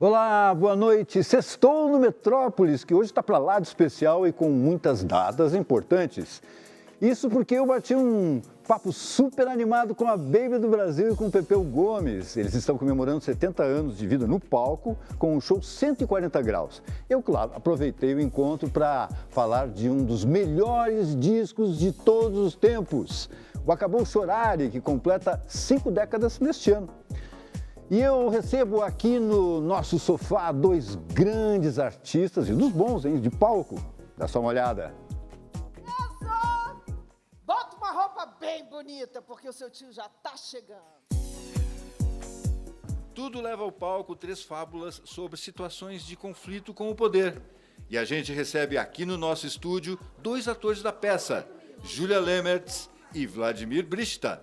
Olá, boa noite. Sextou no Metrópolis, que hoje está para lá de especial e com muitas datas importantes. Isso porque eu bati um papo super animado com a Baby do Brasil e com o Pepeu Gomes. Eles estão comemorando 70 anos de vida no palco com o show 140 Graus. Eu, claro, aproveitei o encontro para falar de um dos melhores discos de todos os tempos, o Acabou Chorare, que completa 5 décadas neste ano. E eu recebo aqui no nosso sofá dois grandes artistas, e dos bons, hein, de palco. Dá só uma olhada. Bota uma roupa bem bonita, porque o seu tio já tá chegando. Tudo leva ao palco 3 fábulas sobre situações de conflito com o poder. E a gente recebe aqui no nosso estúdio 2 atores da peça, Julia Lemertz e Vladimir Brista.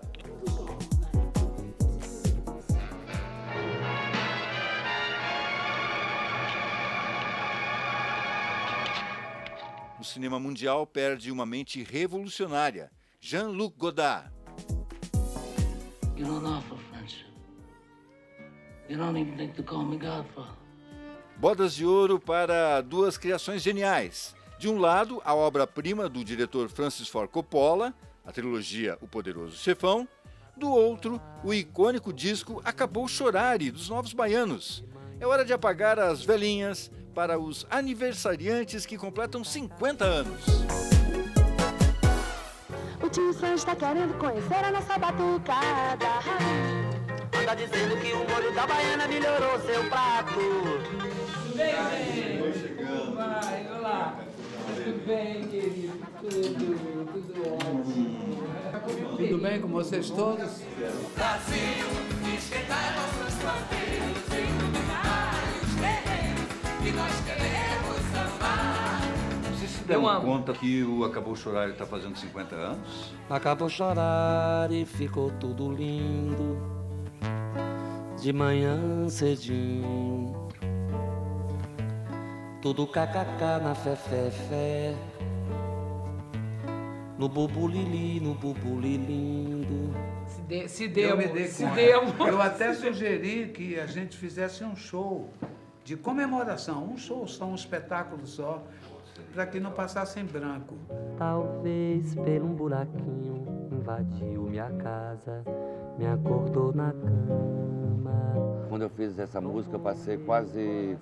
O cinema mundial perde uma mente revolucionária, Jean-Luc Godard. You don't offer friendship. You don't even think to call me Godfather. Bodas de ouro para 2 criações geniais. De um lado, a obra-prima do diretor Francis Ford Coppola, a trilogia O Poderoso Chefão. Do outro, o icônico disco Acabou Chorare, dos Novos Baianos. É hora de apagar as velhinhas para os aniversariantes que completam 50 anos. O tio Sam está querendo conhecer a nossa batucada. Anda dizendo que o molho da baiana melhorou seu prato. Tudo bem, chegando. Vai, olá. Tudo bem, querido? Tudo ótimo. Tudo bem com vocês todos? Brasil, esquentar nossos fronteiros em lugares terrenos que nós queremos amar. Vocês se deram conta que o Acabou Chorare está fazendo 50 anos? Acabou chorar e ficou tudo lindo. De manhã cedinho. Tudo kkk na fé. No bubulili, no bubulilindo. Se demos. Eu até sugeri que a gente fizesse um show de comemoração, um show só, um espetáculo só, para que não passasse em branco. Talvez por um buraquinho invadiu minha casa, me acordou na cama. Quando eu fiz essa música, eu passei quase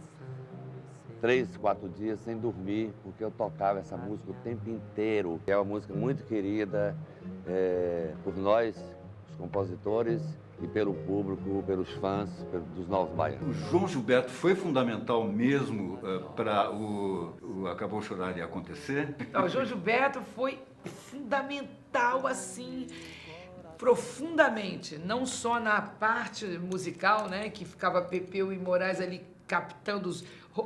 3, 4 dias sem dormir, porque eu tocava essa música o tempo inteiro. É uma música muito querida por nós, os compositores, e pelo público, pelos fãs, dos Novos Baianos. O João Gilberto foi fundamental mesmo para o Acabou Chorare acontecer? O João Gilberto foi fundamental, assim, profundamente. Não só na parte musical, né, que ficava Pepeu e Moraes ali captando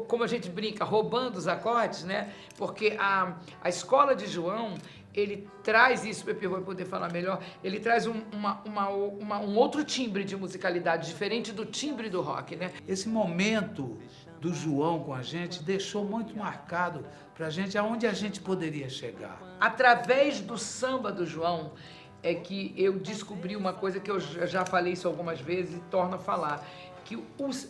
como a gente brinca, roubando os acordes, né? Porque a escola de João, ele traz isso, o Pepe vai poder falar melhor, ele traz um outro timbre de musicalidade, diferente do timbre do rock, né? Esse momento do João com a gente deixou muito marcado pra gente aonde a gente poderia chegar. Através do samba do João, é que eu descobri uma coisa que eu já falei isso algumas vezes e torno a falar, que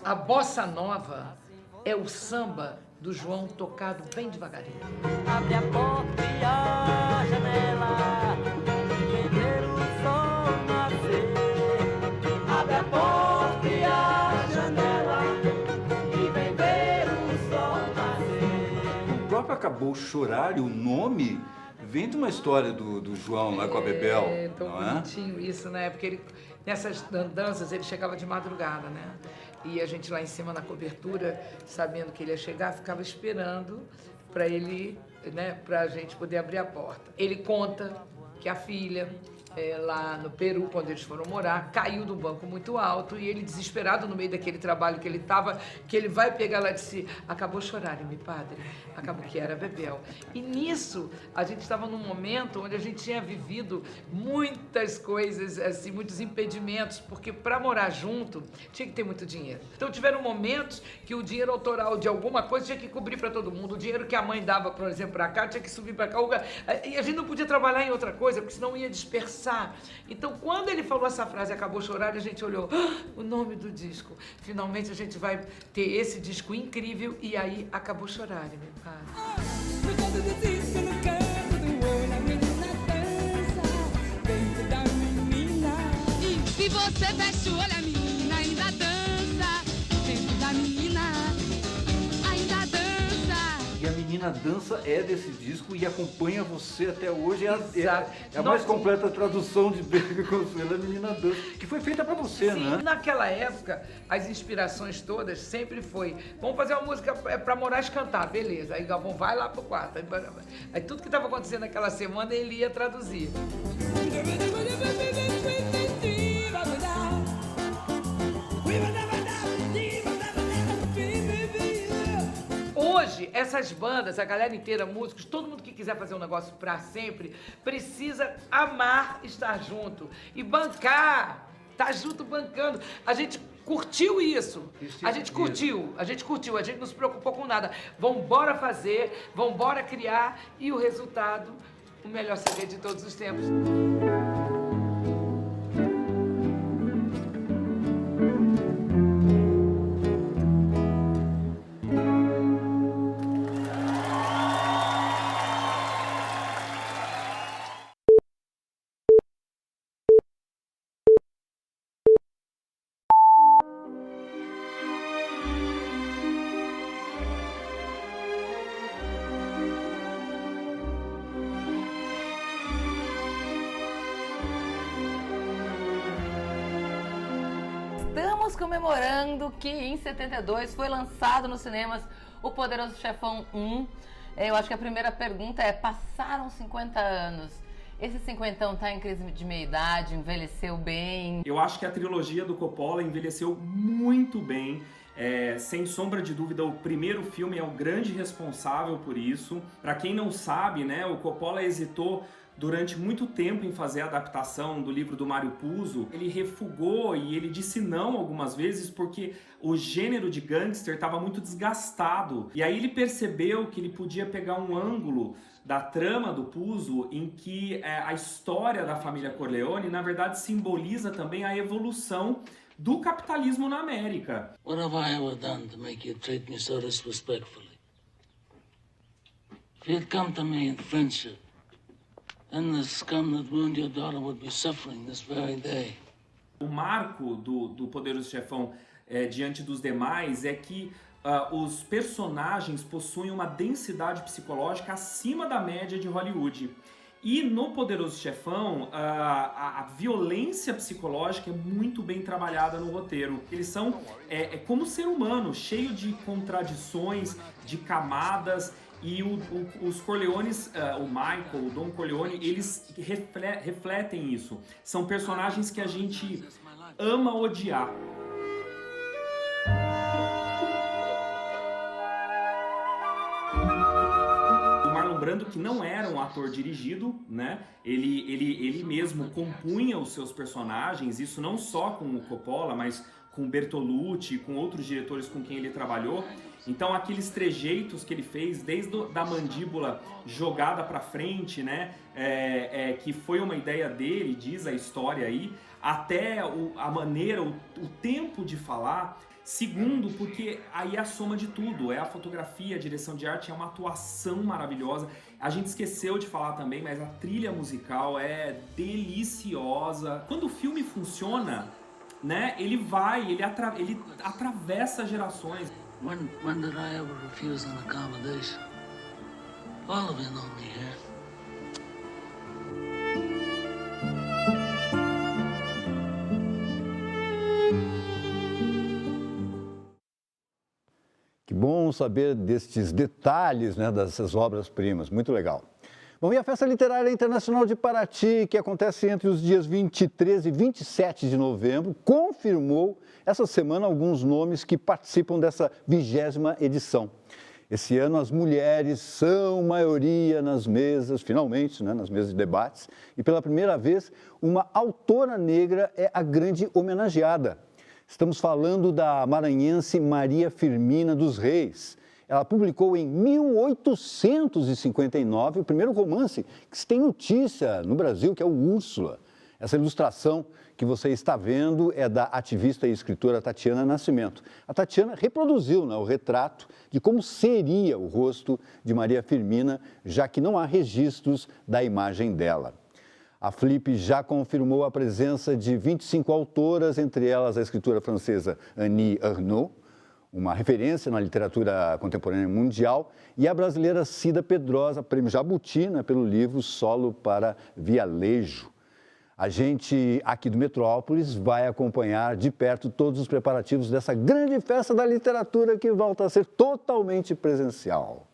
a bossa nova é o samba do João tocado bem devagarinho. Abre a porta e a janela, vem ver o sol nascer. Abre a porta e a janela, e vem ver o sol nascer. O próprio Acabou Chorare, o nome, vem de uma história do João lá com a Bebel, É tão não é? bonitinho isso, né? Porque ele, nessas danças ele chegava de madrugada, né? E a gente lá em cima na cobertura, sabendo que ele ia chegar, ficava esperando para ele, né, pra gente poder abrir a porta. Ele conta que a filha, lá no Peru, quando eles foram morar, caiu do banco muito alto e ele, desesperado no meio daquele trabalho que ele estava, que ele vai pegar lá, disse: acabou chorando, meu padre, acabou, que era Bebel. E nisso, a gente estava num momento onde a gente tinha vivido muitas coisas, assim, muitos impedimentos, porque para morar junto tinha que ter muito dinheiro. Então tiveram momentos que o dinheiro autoral de alguma coisa tinha que cobrir para todo mundo. O dinheiro que a mãe dava, por exemplo, para cá, tinha que subir para cá. E a gente não podia trabalhar em outra coisa, porque senão ia dispersar dançar. Então, quando ele falou essa frase, Acabou Chorar, a gente olhou, o nome do disco. Finalmente a gente vai ter esse disco incrível e aí Acabou Chorar, meu pai. Se você fecha o olho, a menina ainda dança. Dentro da menina ainda dança. E a menina dança é desse disco e acompanha você até hoje. É Exato. a mais completa tradução de Baby Consuelo, a menina dança, que foi feita pra você, Sim, né? naquela época, as inspirações todas sempre foi, vamos fazer uma música pra Moraes cantar, beleza. Aí Galvão vai lá pro quarto. Aí tudo que estava acontecendo naquela semana, ele ia traduzir. Hoje, essas bandas, a galera inteira, músicos, todo mundo que quiser fazer um negócio pra sempre, precisa amar estar junto e bancar, tá junto bancando. A gente curtiu isso, a gente curtiu, a gente não se preocupou com nada. Vambora fazer, vambora criar e o resultado, o melhor CD de todos os tempos. Estamos comemorando que em 72 foi lançado nos cinemas O Poderoso Chefão 1. Eu acho que a primeira pergunta é, passaram 50 anos. Esse cinquentão tá em crise de meia-idade, envelheceu bem? Eu acho que a trilogia do Coppola envelheceu muito bem. Sem sombra de dúvida, o primeiro filme é o grande responsável por isso. Para quem não sabe, né, o Coppola hesitou durante muito tempo em fazer a adaptação do livro do Mário Puzo. Ele refugou e ele disse não algumas vezes porque o gênero de gangster estava muito desgastado. E aí ele percebeu que ele podia pegar um ângulo da trama do Puzo em que a história da família Corleone, na verdade, simboliza também a evolução do capitalismo na América. What have I ever done to make you treat me so disrespectfully? If you'd come to me in friendship, then the scum that ruined your daughter would be suffering this very day. O marco do Poderoso Chefão diante dos demais é que os personagens possuem uma densidade psicológica acima da média de Hollywood. E no Poderoso Chefão, a violência psicológica é muito bem trabalhada no roteiro. Eles são como ser humano, cheio de contradições, de camadas. E os Corleones, o Michael, o Don Corleone, eles refletem isso. São personagens que a gente ama odiar. Brando, que não era um ator dirigido, né? Ele mesmo compunha os seus personagens, isso não só com o Coppola, mas com Bertolucci, com outros diretores com quem ele trabalhou. Então aqueles trejeitos que ele fez, desde da mandíbula jogada para frente, né? Que foi uma ideia dele, diz a história aí, até a maneira, o tempo de falar. Segundo, porque aí é a soma de tudo, é a fotografia, a direção de arte, é uma atuação maravilhosa. A gente esqueceu de falar também, mas a trilha musical é deliciosa. Quando o filme funciona, né, ele atravessa gerações. When did I ever refuse an accommodation? All of you know me here. Que bom saber destes detalhes, né, dessas obras-primas, muito legal. Bom, e a Festa Literária Internacional de Paraty, que acontece entre os dias 23 e 27 de novembro, confirmou essa semana alguns nomes que participam dessa 20ª edição. Esse ano as mulheres são maioria nas mesas, finalmente, né, nas mesas de debates, e pela primeira vez uma autora negra é a grande homenageada. Estamos falando da maranhense Maria Firmina dos Reis. Ela publicou em 1859 o primeiro romance que se tem notícia no Brasil, que é o Úrsula. Essa ilustração que você está vendo é da ativista e escritora Tatiana Nascimento. A Tatiana reproduziu, né, o retrato de como seria o rosto de Maria Firmina, já que não há registros da imagem dela. A Flip já confirmou a presença de 25 autoras, entre elas a escritora francesa Annie Ernaux, uma referência na literatura contemporânea mundial, e a brasileira Cida Pedrosa, prêmio Jabuti, né, pelo livro Solo para Vialejo. A gente aqui do Metrópolis vai acompanhar de perto todos os preparativos dessa grande festa da literatura que volta a ser totalmente presencial.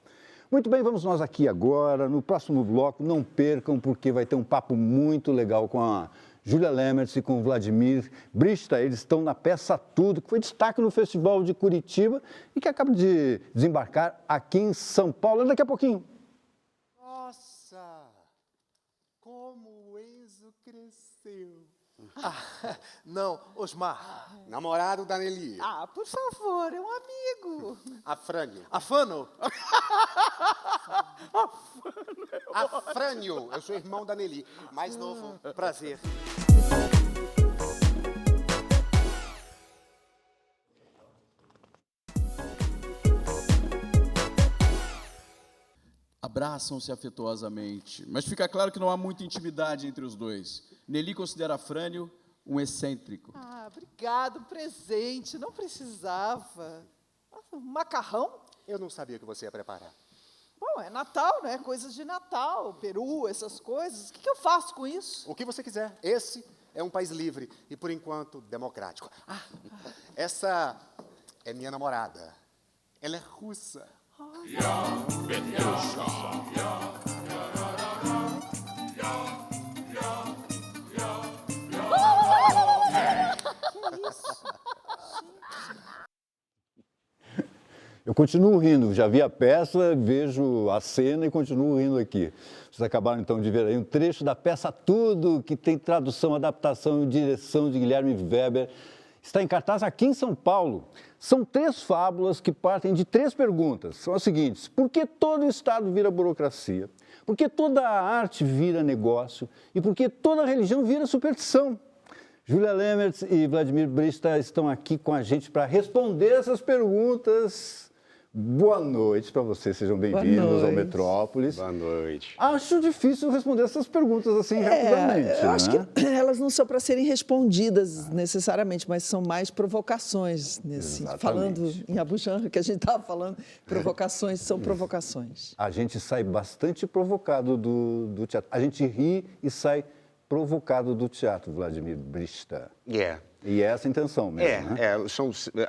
Muito bem, vamos nós aqui agora. No próximo bloco, não percam, porque vai ter um papo muito legal com a Júlia Lemertz e com o Vladimir Brista. Eles estão na peça Tudo, que foi destaque no Festival de Curitiba e que acaba de desembarcar aqui em São Paulo. Daqui a pouquinho. Nossa, como o Enzo cresceu. Não, Osmar. Namorado da Nelly. Por favor, é um amigo. Afrânio. Afano? Afrânio, eu sou irmão da Nelly, mais novo. Prazer. Abraçam-se afetuosamente, mas fica claro que não há muita intimidade entre os dois. Nelly considera Afrânio um excêntrico. Obrigado, presente. Não precisava. Um macarrão? Eu não sabia que você ia preparar. Bom, é Natal, né? Coisas de Natal, Peru, essas coisas. O que eu faço com isso? O que você quiser. Esse é um país livre e, por enquanto, democrático. Essa é minha namorada. Ela é russa. Eu continuo rindo, já vi a peça, vejo a cena e continuo rindo aqui. Vocês acabaram então de ver aí um trecho da peça Tudo, que tem tradução, adaptação e direção de Guilherme Weber. Está em cartaz aqui em São Paulo. São 3 fábulas que partem de 3 perguntas. São as seguintes: por que todo Estado vira burocracia? Por que toda a arte vira negócio? E por que toda religião vira superstição? Júlia Lemertz e Vladimir Brista estão aqui com a gente para responder essas perguntas. Boa noite para vocês, sejam bem-vindos ao Metrópolis. Boa noite. Acho difícil responder essas perguntas assim rapidamente. Eu acho que elas não são para serem respondidas necessariamente, mas são mais provocações. Falando em Abu Janra, que a gente estava falando, provocações são provocações. A gente sai bastante provocado do teatro. A gente ri e sai provocado do teatro, Vladimir Brista. E é essa a intenção mesmo, né?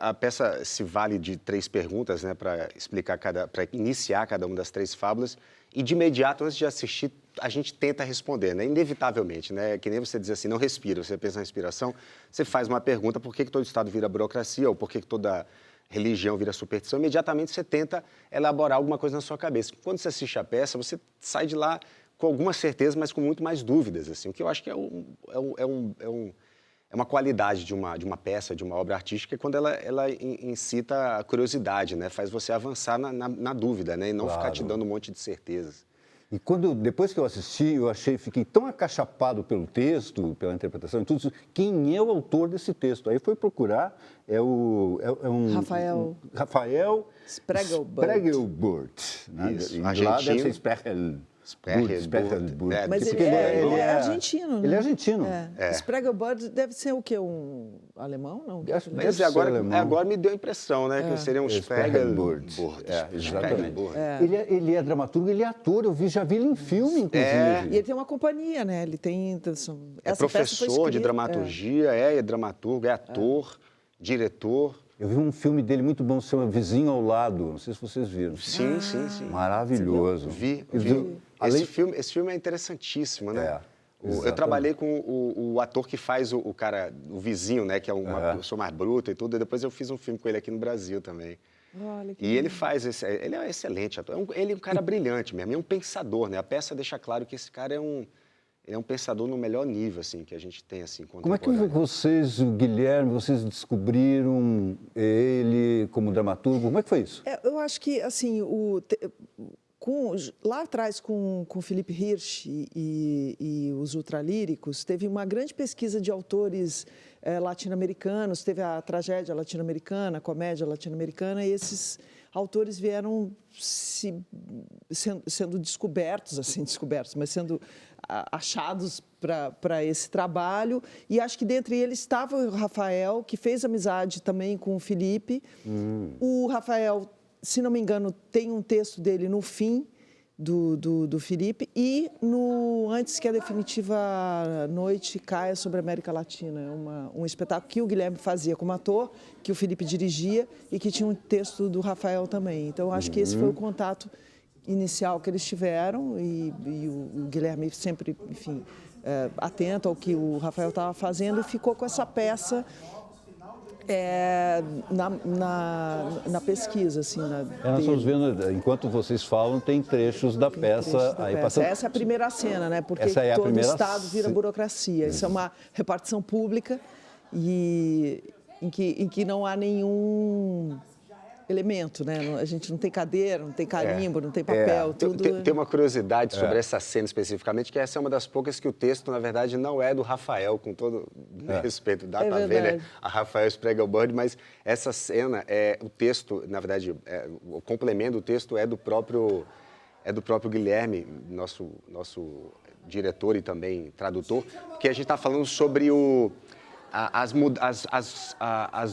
A peça se vale de 3 perguntas, né, para iniciar cada uma das 3 fábulas. E de imediato, antes de assistir, a gente tenta responder, né? Inevitavelmente, né? Que nem você diz assim, não respira, você pensa na respiração, você faz uma pergunta, por que todo Estado vira burocracia, ou por que toda religião vira superstição, imediatamente você tenta elaborar alguma coisa na sua cabeça. Quando você assiste a peça, você sai de lá com alguma certeza, mas com muito mais dúvidas, assim, o que eu acho que é uma qualidade de uma peça, de uma obra artística, é quando ela incita a curiosidade, né? Faz você avançar na dúvida, né? E não ficar te dando um monte de certezas. E depois que eu assisti, fiquei tão acachapado pelo texto, pela interpretação e tudo isso, quem é o autor desse texto? Aí foi procurar, Rafael Spregelburt, né? Isso, argentino. Lá deve ser Spregelburt. Mas ele é argentino, né? Ele é argentino. Spregelburt deve ser o quê? Um alemão? Não? Mas agora me deu a impressão, né? Que seria um Spregelburt. Exatamente. Ele é dramaturgo, ele é ator. Já vi ele em filme, inclusive. E ele tem uma companhia, né? Ele tem... É professor de dramaturgia, é dramaturgo, é ator, diretor. Eu vi um filme dele muito bom, se chama Vizinho ao Lado. Não sei se vocês viram. Sim. Maravilhoso. Vi. Esse filme é interessantíssimo, né? Eu trabalhei com o ator que faz o cara, o vizinho, né? Que é uma pessoa mais bruta e tudo. E depois eu fiz um filme com ele aqui no Brasil também. E ele ele é um excelente ator. Ele é um cara brilhante mesmo, é um pensador, né? A peça deixa claro que esse cara ele é um pensador no melhor nível, assim, que a gente tem, assim, Como é que vocês, o Guilherme, vocês descobriram ele como dramaturgo? Como é que foi isso? Eu acho que, assim, lá atrás, com Felipe Hirsch e os ultralíricos, teve uma grande pesquisa de autores latino-americanos, teve a tragédia latino-americana, a comédia latino-americana, e esses autores vieram sendo descobertos, mas sendo achados para esse trabalho. E acho que dentre eles estava o Rafael, que fez amizade também com o Felipe. O Rafael, se não me engano, tem um texto dele no fim do Felipe e no Antes que a Definitiva Noite Caia sobre a América Latina. É um espetáculo que o Guilherme fazia como ator, que o Felipe dirigia e que tinha um texto do Rafael também. Então, acho que esse foi o contato inicial que eles tiveram e o Guilherme sempre, enfim, atento ao que o Rafael estava fazendo, e ficou com essa peça na pesquisa, assim. Nós estamos vendo, enquanto vocês falam, tem trechos da peça. Essa é a primeira cena, né? Porque todo o Estado vira burocracia. Isso é uma repartição pública e em que não há nenhum elemento, né? A gente não tem cadeira, não tem carimbo, não tem papel, tudo... Tem uma curiosidade sobre essa cena especificamente, que essa é uma das poucas que o texto, na verdade, não é do Rafael, com todo respeito, dá para ver, né? A Rafael Spiegelberg, mas essa cena, o texto, na verdade, o complemento do texto é do próprio Guilherme, nosso diretor e também tradutor, que a gente está falando sobre as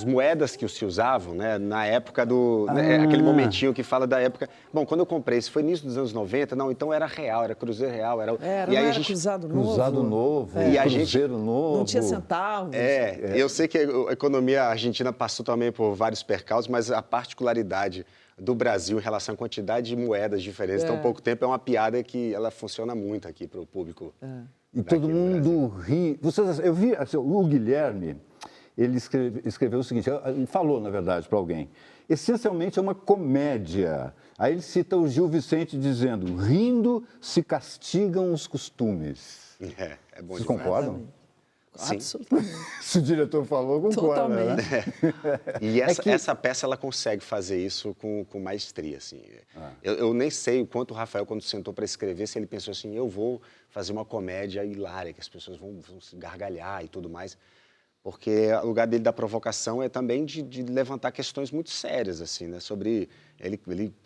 moedas que se usavam, né, na época aquele momentinho que fala da época. Bom, quando eu comprei, isso foi início dos anos 90, não, então era real, era cruzeiro real. E aí Cruzado novo, e cruzeiro novo. Não tinha centavos. Eu sei que a economia argentina passou também por vários percalços, mas a particularidade do Brasil em relação à quantidade de moedas diferentes em tão pouco tempo é uma piada que ela funciona muito aqui para o público. E todo mundo ri. Eu vi, assim, o Guilherme, ele escreveu o seguinte, ele falou, na verdade, para alguém, essencialmente é uma comédia. Aí ele cita o Gil Vicente dizendo, rindo se castigam os costumes. É bom. Vocês concordam? Sim. Absolutamente. Se o diretor falou, concorda. Totalmente. Né? E essa peça, ela consegue fazer isso com maestria, assim. Eu nem sei o quanto o Rafael, quando sentou para escrever, se ele pensou assim, eu vou fazer uma comédia hilária, que as pessoas vão se gargalhar e tudo mais, porque o lugar dele da provocação é também de levantar questões muito sérias, assim, né, sobre... Ele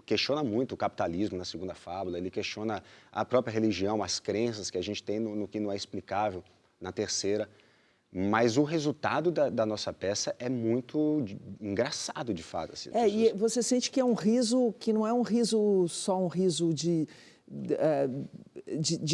questiona muito o capitalismo na segunda fábula, ele questiona a própria religião, as crenças que a gente tem no que não é explicável na terceira. Mas o resultado da nossa peça é muito engraçado, de fato. Assim, e você sente que é um riso que não é um riso, só um riso de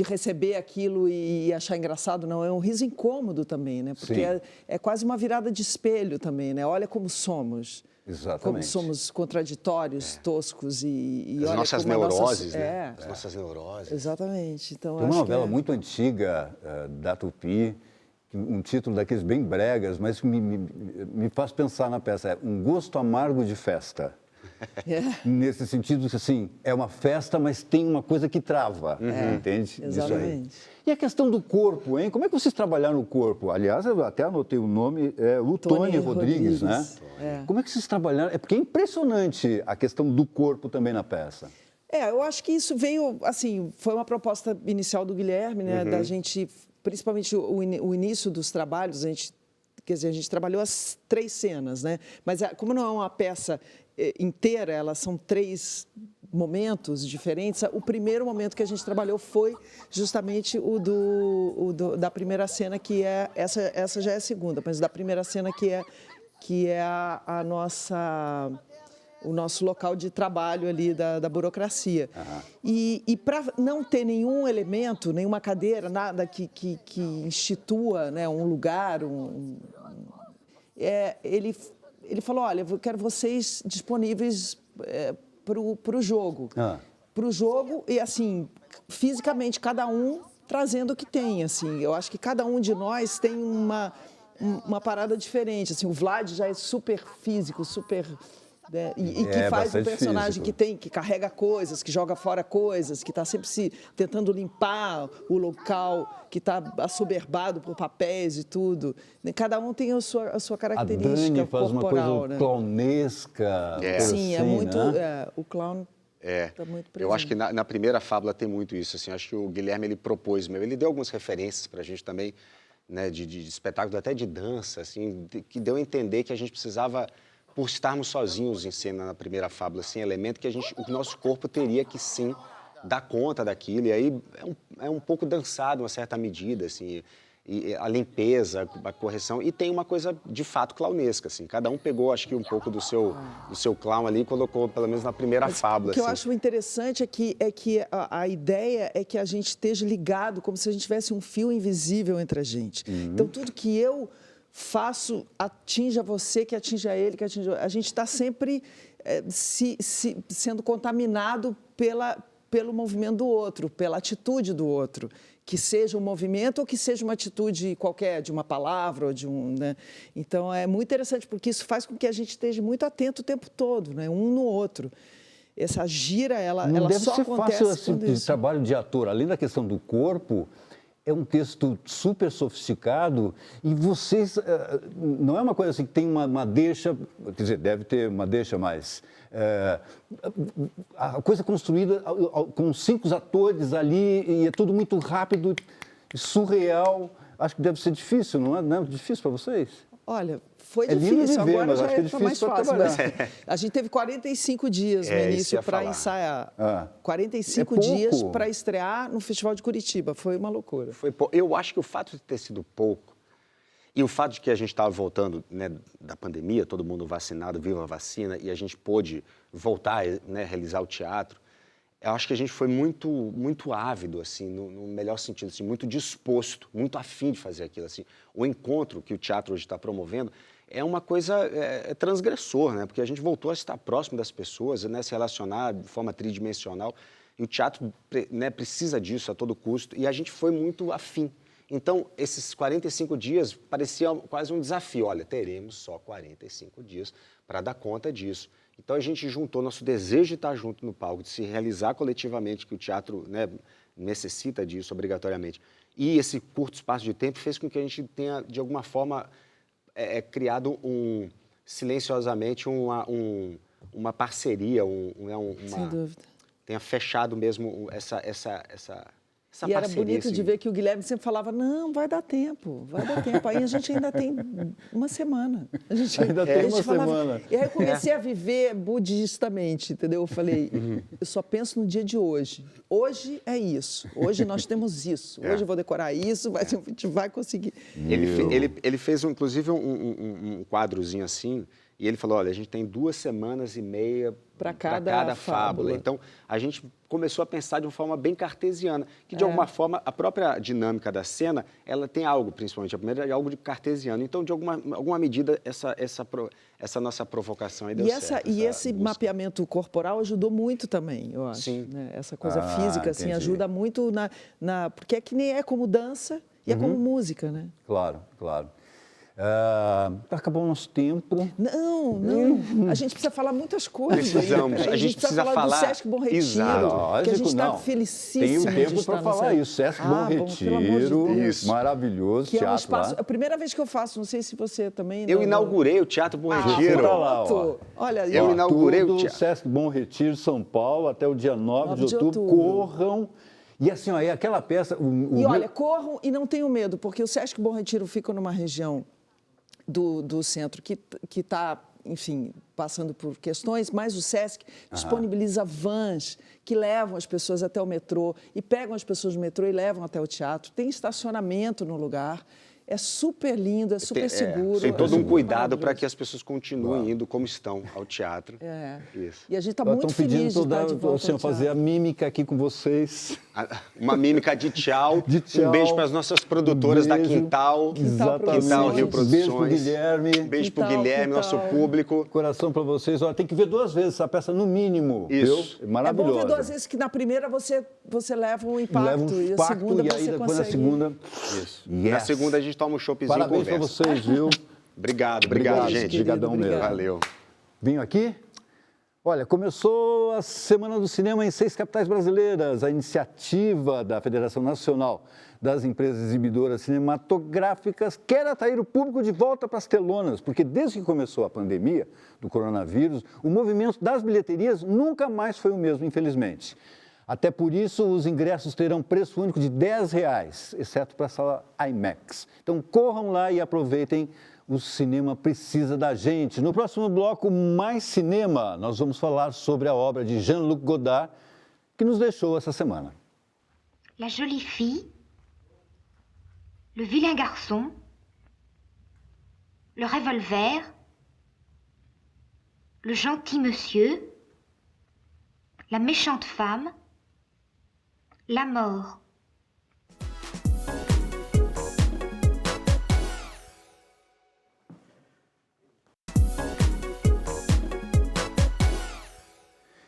receber aquilo e achar engraçado, não. É um riso incômodo também, né? Porque é quase uma virada de espelho também, né? Olha como somos. Exatamente. Como somos contraditórios, toscos e as olha nossas como neuroses, né? As nossas neuroses. Exatamente. Então, tem uma novela muito antiga da Tupi, um título daqueles bem bregas, mas me faz pensar na peça. Um gosto amargo de festa. Nesse sentido, assim, é uma festa, mas tem uma coisa que trava, entende? Exatamente. Isso aí. E a questão do corpo, hein? Como é que vocês trabalharam o corpo? Aliás, eu até anotei o nome, o Tony Rodrigues, né? Como é que vocês trabalharam? É porque é impressionante a questão do corpo também na peça. Eu acho que isso veio, assim, foi uma proposta inicial do Guilherme, né? Da gente, principalmente o início dos trabalhos, a gente trabalhou as 3 cenas, né? Mas como não é uma peça inteira, elas são 3 momentos diferentes. O primeiro momento que a gente trabalhou foi justamente da primeira cena, que é essa já é a segunda, mas da primeira cena que é o nosso local de trabalho ali da burocracia. E para não ter nenhum elemento, nenhuma cadeira, nada que institua, né, um lugar, ele falou, olha, eu quero vocês disponíveis para o jogo. Para o jogo e, assim, fisicamente, cada um trazendo o que tem, assim. Eu acho que cada um de nós tem uma parada diferente. Assim, o Vlad já é super físico, super... Né? E que faz um personagem que carrega coisas, que joga fora coisas, que está sempre tentando limpar o local, que está assoberbado por papéis e tudo. Cada um tem a sua característica a Dani faz corporal, uma coisa clownesca. Sim, assim, é muito... né? O clown... Tá muito Eu acho que na primeira fábula tem muito isso, assim, acho que o Guilherme, ele propôs mesmo, ele deu algumas referências pra gente também, né, de espetáculo, até de dança, assim, que deu a entender que a gente precisava, por estarmos sozinhos em cena na primeira fábula, sem elemento, que o nosso corpo teria que, sim, dar conta daquilo, e aí é um pouco dançado, uma certa medida, assim, e a limpeza, a correção, e tem uma coisa de fato clownesca, assim, cada um pegou, acho que um pouco do seu clown ali e colocou, pelo menos na primeira fábula. O que eu assim. acho interessante é que a ideia é que a gente esteja ligado, como se a gente tivesse um fio invisível entre a gente. Então, tudo que eu faço atinja você, que atinja ele, que atinja... A gente está sempre sendo contaminado pelo movimento do outro, pela atitude do outro, que seja um movimento ou que seja uma atitude qualquer, de uma palavra ou de um... Né? Então, é muito interessante, porque isso faz com que a gente esteja muito atento o tempo todo, né? Um no outro. Essa gira, ela só acontece Não deve ser fácil esse trabalho de ator, além da questão do corpo, é um texto super sofisticado e vocês... não é uma coisa assim que tem uma deixa... Quer dizer, deve ter uma deixa, mas... a coisa construída com 5 atores ali e é tudo muito rápido e surreal. Acho que deve ser difícil, não é? Não é difícil para vocês? Olha, foi lindo difícil, de ver, agora mas já acho que é está difícil mais para fácil. trabalhar. A gente teve 45 dias no início para ensaiar. 45 dias para estrear no Festival de Curitiba. Foi uma loucura. Eu acho que o fato de ter sido pouco e o fato de que a gente estava voltando, né, da pandemia, todo mundo vacinado, viva a vacina, e a gente pôde voltar, né, realizar o teatro, eu acho que a gente foi muito ávido, assim, no melhor sentido, assim, muito disposto, muito afim de fazer aquilo. Assim. O encontro que o teatro hoje está promovendo é uma coisa transgressor, né? Porque a gente voltou a estar próximo das pessoas, né, se relacionar de forma tridimensional, e o teatro, né, precisa disso a todo custo, e a gente foi muito afim. Então, esses 45 dias parecia quase um desafio. Olha, teremos só 45 dias para dar conta disso. Então, a gente juntou nosso desejo de estar junto no palco, de se realizar coletivamente, que o teatro, né, necessita disso obrigatoriamente. E esse curto espaço de tempo fez com que a gente tenha, de alguma forma, criado silenciosamente uma parceria, Sem dúvida. Tenha fechado mesmo essa E era parceria, bonito assim. de ver que o Guilherme sempre falava, não, vai dar tempo. Aí a gente ainda tem uma semana. Ainda tem uma semana. E aí eu comecei a viver budistamente, entendeu? Eu falei, eu só penso no dia de hoje. Hoje é isso. Hoje nós temos isso. Hoje eu vou decorar isso, a gente vai conseguir. Ele fez, inclusive, um quadrozinho assim, e ele falou, olha, a gente tem 2 semanas e meia para cada fábula. Então, a gente começou a pensar de uma forma bem cartesiana, que de alguma forma, a própria dinâmica da cena, ela tem algo, principalmente a primeira, é algo de cartesiano. Então, de alguma medida, essa nossa provocação aí deu certo. E esse mapeamento corporal ajudou muito também, eu acho. Sim. Né? Essa coisa física, assim, ajuda muito porque que nem é como dança e é como música, né? Claro, claro. Acabou o nosso tempo. Não. A gente precisa falar muitas coisas. Precisamos. A gente precisa falar do Sesc Bom Retiro. Exato. Que a gente está felicíssimo. Tem tempo para falar isso. Sesc Bom Retiro, maravilhoso que teatro é um espaço, lá. A primeira vez que eu faço, não sei se você também... Eu inaugurei o Teatro Bom Retiro. Tá lá, olha, eu inaugurei o Teatro Sesc Bom Retiro, São Paulo, até o dia 9 de outubro. Corram. E assim, ó, aquela peça... Olha, corram e não tenham medo, porque o Sesc Bom Retiro fica numa região do centro que está, enfim, passando por questões, mas o Sesc disponibiliza vans que levam as pessoas até o metrô e pegam as pessoas do metrô e levam até o teatro. Tem estacionamento no lugar. É super lindo, é super seguro. Tem todo um cuidado para que as pessoas continuem indo como estão ao teatro. Isso. E a gente está muito feliz de estar de volta ao fazer a mímica aqui com vocês. Uma mímica de tchau. Um beijo para as nossas produtoras da Quintal. Quintal Rio Produções. Beijo para o Guilherme. Beijo para o Guilherme, nosso público. Coração para vocês. Olha, tem que ver 2 vezes essa peça, no mínimo. Isso. Viu? Maravilhosa. É bom ver 2 vezes, que na primeira você leva um impacto. Leva um impacto, e a segunda e aí depois na segunda... Isso. Na segunda a gente toma um choppzinho e conversa. Parabéns para vocês, viu? Obrigado, gente. Obrigadão mesmo. Valeu. Vinho aqui? Olha, começou a Semana do Cinema em 6 capitais brasileiras. A iniciativa da Federação Nacional das Empresas Exibidoras Cinematográficas quer atrair o público de volta para as telonas, porque desde que começou a pandemia do coronavírus, o movimento das bilheterias nunca mais foi o mesmo, infelizmente. Até por isso, os ingressos terão preço único de R$10, exceto para a sala IMAX. Então, corram lá e aproveitem. O cinema precisa da gente. No próximo bloco, mais cinema. Nós vamos falar sobre a obra de Jean-Luc Godard, que nos deixou essa semana. La jolie fille, le vilain garçon, le revolver, le gentil monsieur, la méchante femme, la mort.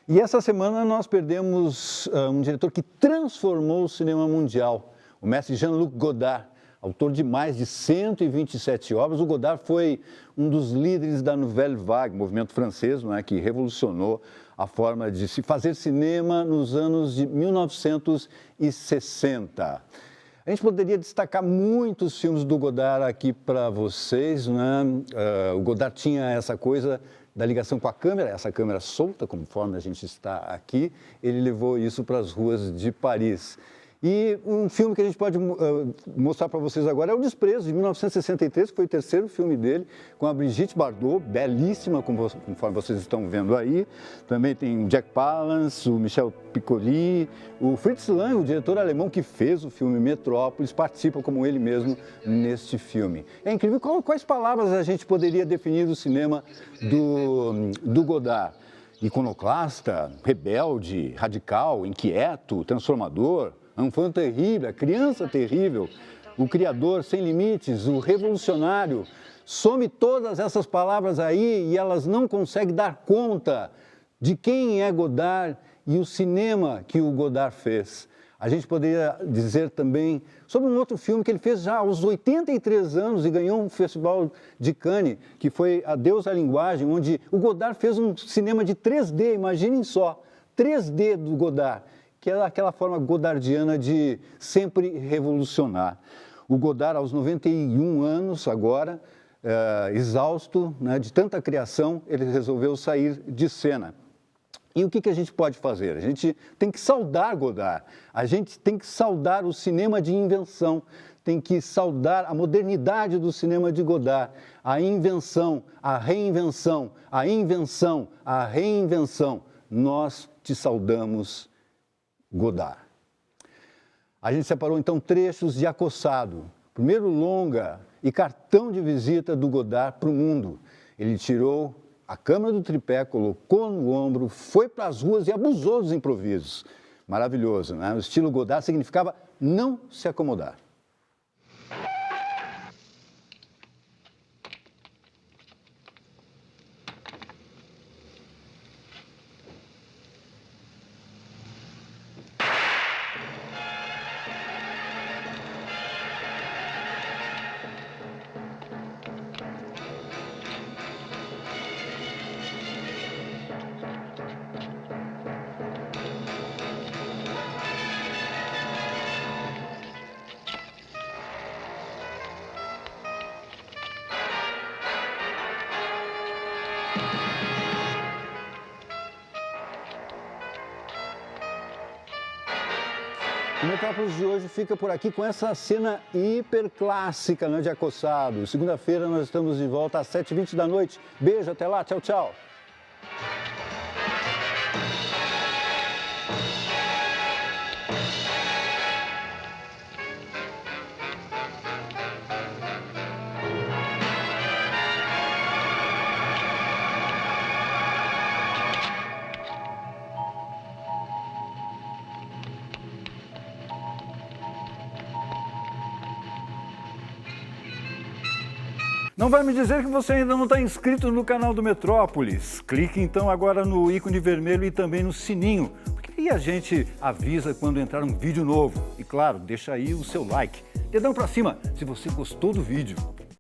E essa semana nós perdemos um diretor que transformou o cinema mundial, o mestre Jean-Luc Godard, autor de mais de 127 obras. O Godard foi um dos líderes da Nouvelle Vague, movimento francês, não é, que revolucionou a forma de se fazer cinema nos anos de 1960. A gente poderia destacar muitos filmes do Godard aqui para vocês, né? O Godard tinha essa coisa da ligação com a câmera, essa câmera solta, conforme a gente está aqui, ele levou isso para as ruas de Paris. E um filme que a gente pode mostrar para vocês agora é O Desprezo, de 1963, que foi o terceiro filme dele, com a Brigitte Bardot, belíssima, conforme vocês estão vendo aí. Também tem o Jack Palance, o Michel Piccoli, o Fritz Lang, o diretor alemão que fez o filme Metrópolis, participa como ele mesmo neste filme. É incrível. Quais palavras a gente poderia definir o cinema do Godard? Iconoclasta, rebelde, radical, inquieto, transformador, enfant terrible, a criança terrível, o criador sem limites, o revolucionário. Some todas essas palavras aí e elas não conseguem dar conta de quem é Godard e o cinema que o Godard fez. A gente poderia dizer também sobre um outro filme que ele fez já aos 83 anos e ganhou um festival de Cannes, que foi Adeus à Linguagem, onde o Godard fez um cinema de 3D, imaginem só, 3D do Godard, que é aquela forma godardiana de sempre revolucionar. O Godard, aos 91 anos agora, exausto, né, de tanta criação, ele resolveu sair de cena. E o que a gente pode fazer? A gente tem que saudar Godard, a gente tem que saudar o cinema de invenção, tem que saudar a modernidade do cinema de Godard, a invenção, a reinvenção, a invenção, a reinvenção. Nós te saudamos, Godard. A gente separou então trechos de Acossado, primeiro longa e cartão de visita do Godard para o mundo. Ele tirou a câmera do tripé, colocou no ombro, foi para as ruas e abusou dos improvisos. Maravilhoso, né? O estilo Godard significava não se acomodar. O Metrópolis de hoje fica por aqui com essa cena hiper clássica, né, de Acossado. Segunda-feira nós estamos de volta às 7h20 da noite. Beijo, até lá, tchau, tchau. Não vai me dizer que você ainda não está inscrito no canal do Metrópolis? Clique então agora no ícone vermelho e também no sininho, porque aí a gente avisa quando entrar um vídeo novo. E claro, deixa aí o seu like. Dedão para cima se você gostou do vídeo.